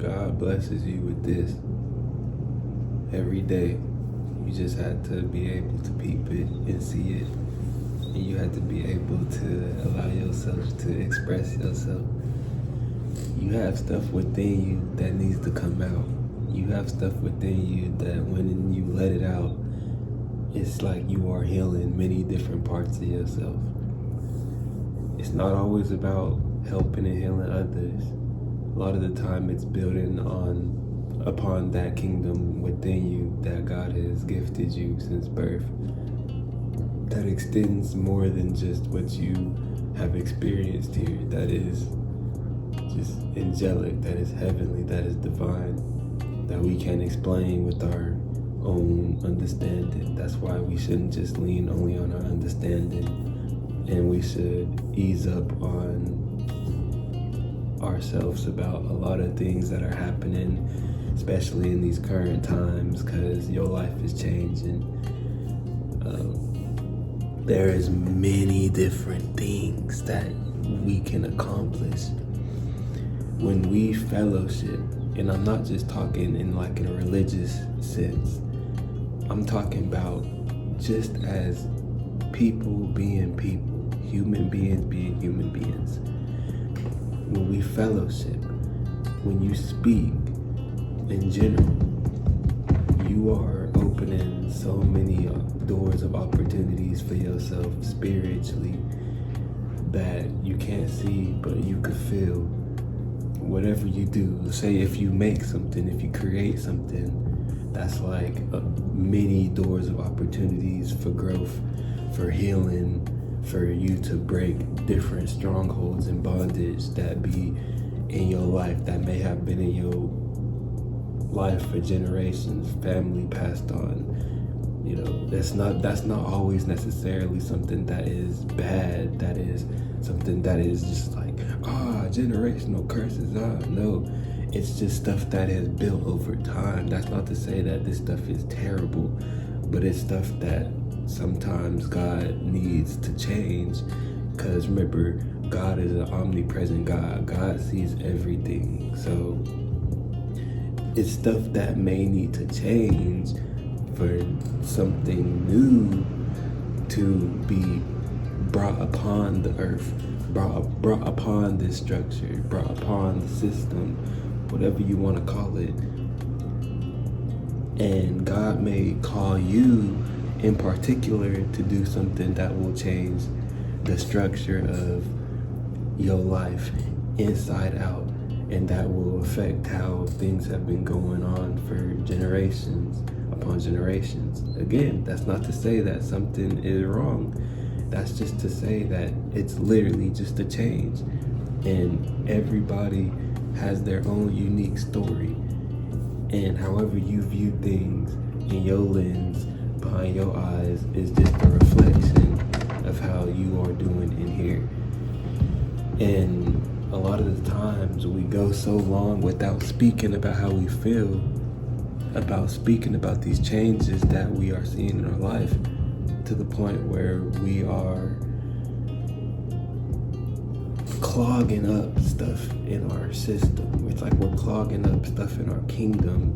God blesses you with this every day. You just had to be able to peep it and see it. And you had to be able to allow yourself to express yourself. You have stuff within you that needs to come out. You have stuff within you that when you let it out, it's like you are healing many different parts of yourself. It's not always about helping and healing others. A lot of the time it's building upon that kingdom within you that God has gifted you since birth. That extends more than just what you have experienced here. That is just angelic, that is heavenly, that is divine, that we can't explain with our own understanding. That's why we shouldn't just lean only on our understanding, and we should ease up on ourselves about a lot of things that are happening, especially in these current times, because your life is changing. There is many different things that we can accomplish when we fellowship. And I'm not just talking in a religious sense. I'm talking about just as people being people, human beings being human beings. When we fellowship, when you speak in general, you are opening so many doors of opportunities for yourself spiritually that you can't see, but you could feel. Whatever you do, say if you make something, if you create something, that's like many doors of opportunities for growth, for healing, for you to break different strongholds and bondage that be in your life, that may have been in your life for generations, family passed on. You know, that's not always necessarily something that is bad, that is something that is just like, generational curses. No, it's just stuff that has built over time. That's not to say that this stuff is terrible, but it's stuff that sometimes God needs to change, because remember, God is an omnipresent God. God sees everything. So it's stuff that may need to change for something new to be brought upon the earth, brought upon this structure, brought upon the system, whatever you want to call it. And God may call you in particular to do something that will change the structure of your life inside out, and that will affect how things have been going on for generations upon generations. Again, that's not to say that something is wrong. That's just to say that it's literally just a change, and everybody has their own unique story, and however you view things in your lens, behind your eyes, is just a reflection of how you are doing in here. And a lot of the times we go so long without speaking about how we feel, about speaking about these changes that we are seeing in our life, to the point where we are clogging up stuff in our system. It's like we're clogging up stuff in our kingdom.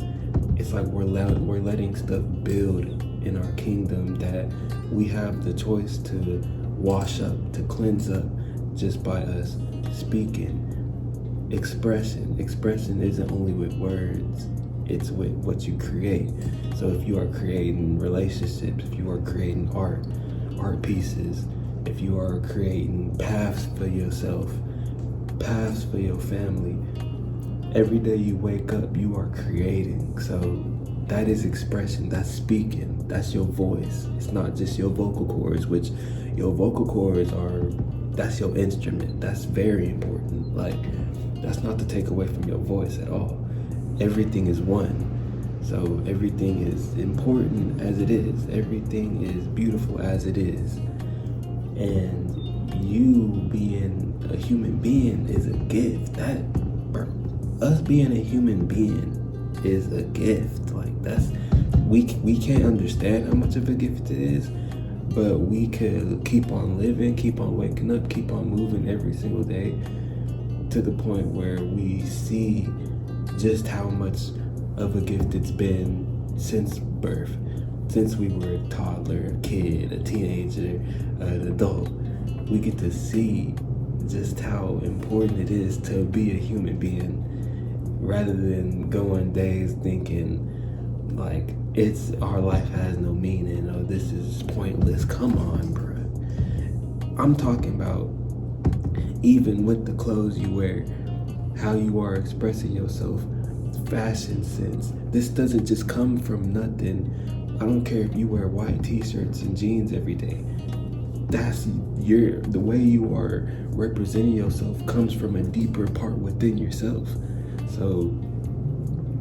It's like we're letting stuff build in our kingdom that we have the choice to wash up, to cleanse up, just by us speaking. Expression isn't only with words, it's with what you create. So if you are creating relationships, if you are creating art pieces, if you are creating paths for yourself, paths for your family, every day you wake up, you are creating. So that is expression, that's speaking, that's your voice. It's not just your vocal cords, which your vocal cords that's your instrument. That's very important. Like, that's not to take away from your voice at all. Everything is one. So everything is important as it is. Everything is beautiful as it is. And you being a human being is a gift. Us being a human being is a gift. Like, that's, we can't understand how much of a gift it is, but we could keep on living, keep on waking up, keep on moving every single day to the point where we see just how much of a gift it's been since birth, since we were a toddler, a kid, a teenager, an adult. We get to see just how important it is to be a human being, rather than going days thinking like our life has no meaning, or this is pointless. Come on, bruh. I'm talking about even with the clothes you wear, how you are expressing yourself, fashion sense. This doesn't just come from nothing. I don't care if you wear white t-shirts and jeans every day. That's the way you are representing yourself comes from a deeper part within yourself. So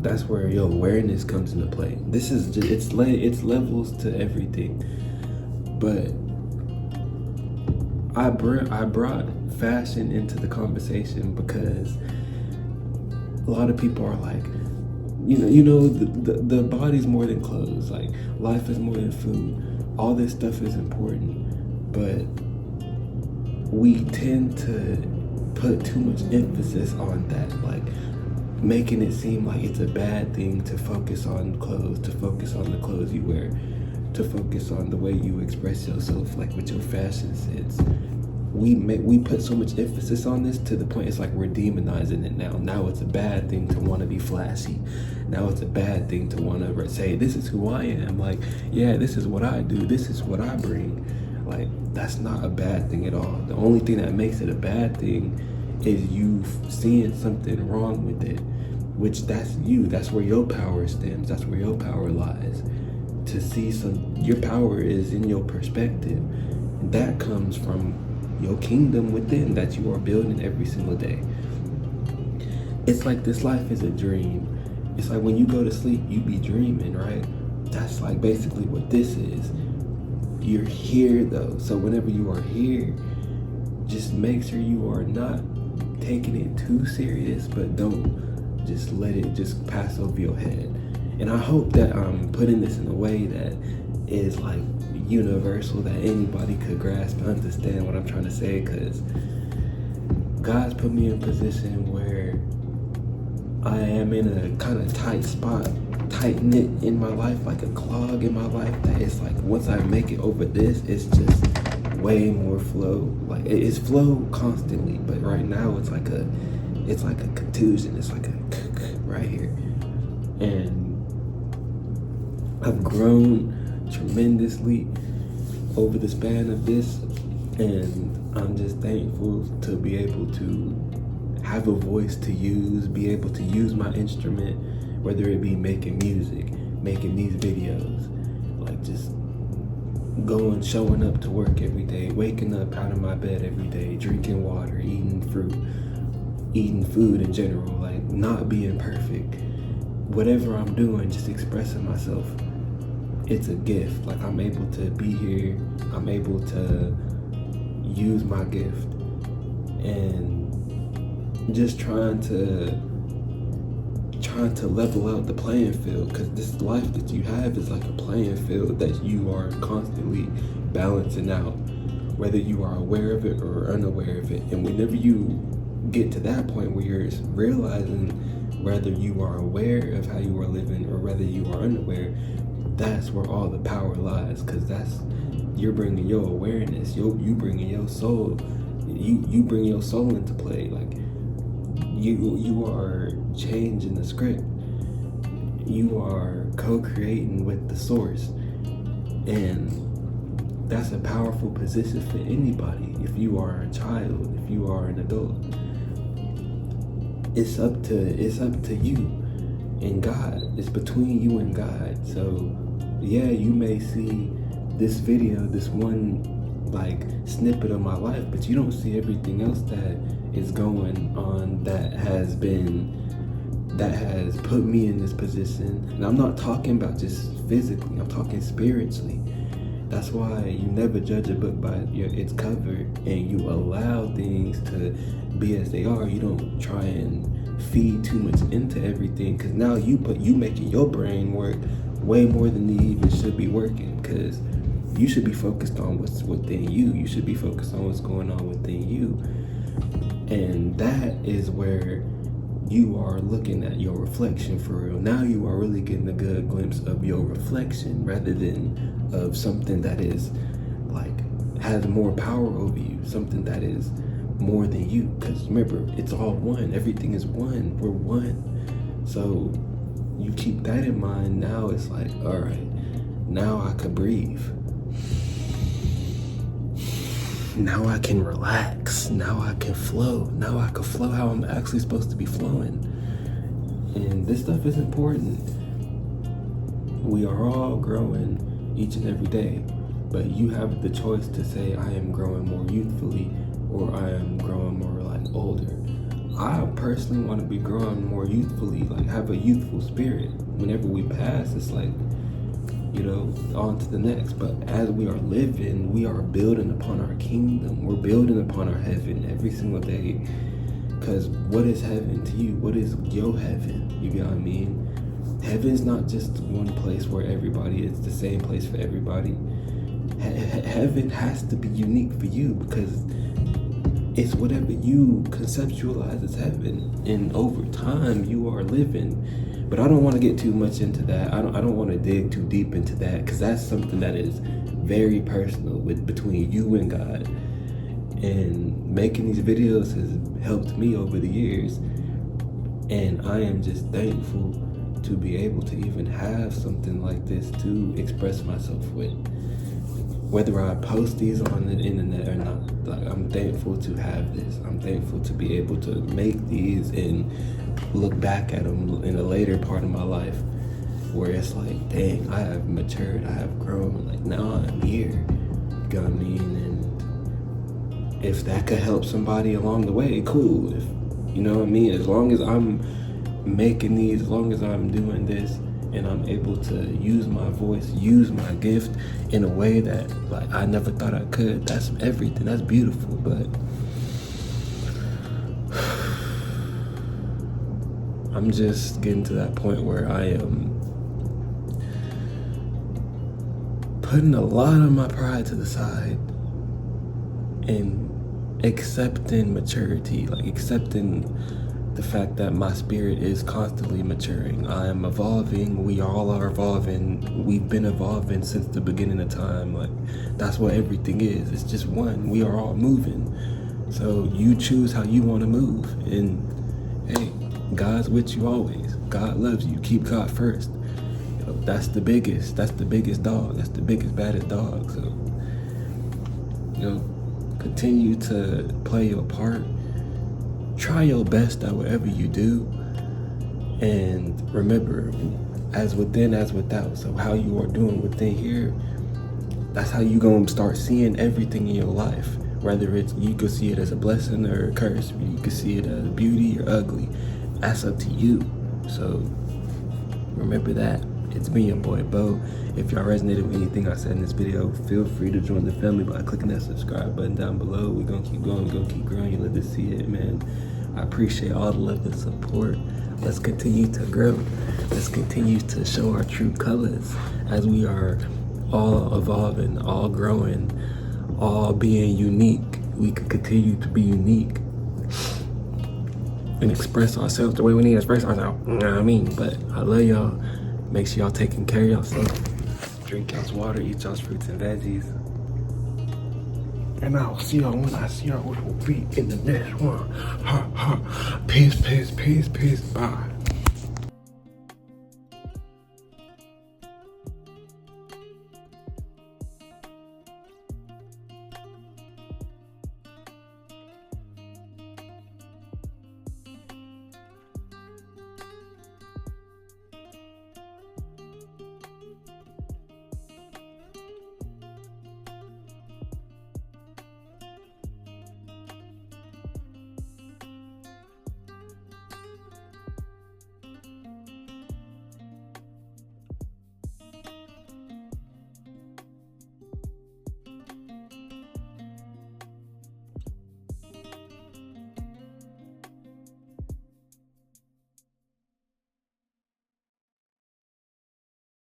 that's where your awareness comes into play. This is just, it's levels to everything. But I brought fashion into the conversation because a lot of people are like, the body's more than clothes. Like, life is more than food. All this stuff is important, but we tend to put too much emphasis on that, like making it seem like it's a bad thing to focus on clothes, to focus on the clothes you wear, to focus on the way you express yourself, like with your fashion sense. We put so much emphasis on this to the point it's like we're demonizing it now. Now it's a bad thing to want to be flashy. Now it's a bad thing to want to say, this is who I am. Like, yeah, this is what I do. This is what I bring. Like, that's not a bad thing at all. The only thing that makes it a bad thing is you seeing something wrong with it, which that's you. That's where your power stems. That's where your power lies. To see your power is in your perspective. And that comes from your kingdom within that you are building every single day. It's like this life is a dream. It's like when you go to sleep, you be dreaming, right? That's like basically what this is. You're here though. So whenever you are here, just make sure you are not taking it too serious, but don't just let it just pass over your head. And I hope that I'm putting this in a way that is like universal, that anybody could grasp and understand what I'm trying to say, because God's put me in a position where I am in a kind of tight spot, tight knit in my life, like a clog in my life, that it's like once I make it over this, it's just way more flow. Like it's flow constantly, but right now it's like a contusion. It's like a right here. And I've grown tremendously over the span of this, and I'm just thankful to be able to have a voice to use, be able to use my instrument, whether it be making music, making these videos, like just showing up to work every day, waking up out of my bed every day, drinking water, eating fruit, eating food in general, like not being perfect. Whatever I'm doing, just expressing myself. It's a gift. Like, I'm able to be here. I'm able to use my gift, and just trying to level out the playing field, because this life that you have is like a playing field that you are constantly balancing out, whether you are aware of it or unaware of it. And whenever you get to that point where you're realizing whether you are aware of how you are living or whether you are unaware, that's where all the power lies, because you're bringing your awareness, you bringing your soul, you bring your soul into play. Like you are changing the script, you are co-creating with the source, and that's a powerful position for anybody. If you are a child, if you are an adult, it's up to you and God. It's between you and God. So yeah, you may see this video, this one like snippet of my life, but you don't see everything else that is going on that has put me in this position. And I'm not talking about just physically, I'm talking spiritually. That's why you never judge a book by its cover, and you allow things to be as they are. You don't try and feed too much into everything, because now you making your brain work way more than you even should be working, because you should be focused on what's within you. You should be focused on what's going on within you. And that is where you are looking at your reflection for real. Now you are really getting a good glimpse of your reflection rather than of something that is like has more power over you, something that is more than you. Because remember, it's all one. Everything is one. We're one. So you keep that in mind. Now it's like, all right, now I can breathe. Now I can relax. Now I can flow. Now I can flow how I'm actually supposed to be flowing. And this stuff is important. We are all growing each and every day, but you have the choice to say, I am growing more youthfully, or I am growing more like older. I personally want to be growing more youthfully, like have a youthful spirit. Whenever we pass, it's like, you know, on to the next. But as we are living, we are building upon our kingdom. We're building upon our heaven every single day. Because what is heaven to you? What is your heaven? You get what I mean? Heaven's not just one place where everybody is the same place for everybody. Heaven has to be unique for you, because it's whatever you conceptualize as heaven. And over time, you are living. But I don't want to get too much into that. I don't want to dig too deep into that, because that's something that is very personal between you and God. And making these videos has helped me over the years. And I am just thankful to be able to even have something like this to express myself with. Whether I post these on the internet or not, like, I'm thankful to have this. I'm thankful to be able to make these and look back at them in a later part of my life, where it's like, dang, I have matured, I have grown, like now I'm here. You know what I mean? And if that could help somebody along the way, cool. If, you know what I mean? As long as I'm making these, as long as I'm doing this, and I'm able to use my voice, use my gift in a way that like I never thought I could, that's everything. That's beautiful. But I'm just getting to that point where I am putting a lot of my pride to the side and accepting maturity, like accepting the fact that my spirit is constantly maturing. I am evolving. We all are evolving. We've been evolving since the beginning of time. Like, that's what everything is. It's just one. We are all moving. So you choose how you want to move. And hey, God's with you always. God loves you. Keep God first. You know, that's the biggest dog. That's the biggest, baddest dog. So, you know, continue to play your part. Try your best at whatever you do, and remember, as within, as without. So how you are doing within here, that's how you gonna start seeing everything in your life. Whether it's, you could see it as a blessing or a curse, you could see it as beauty or ugly. That's up to you. So remember that. It's me, your boy Bo. If y'all resonated with anything I said in this video, feel free to join the family by clicking that subscribe button down below. We're gonna keep going, we're gonna keep growing. You love to see it, man. I appreciate all the love and support. Let's continue to grow. Let's continue to show our true colors as we are all evolving, all growing, all being unique. We can continue to be unique and express ourselves the way we need to express ourselves. You know what I mean? But I love y'all. Make sure y'all taking care of yourself. Drink y'all's water, eat y'all's fruits and veggies. And I'll see y'all when I see y'all, which will be in the next one. Peace, peace, peace, peace. Bye.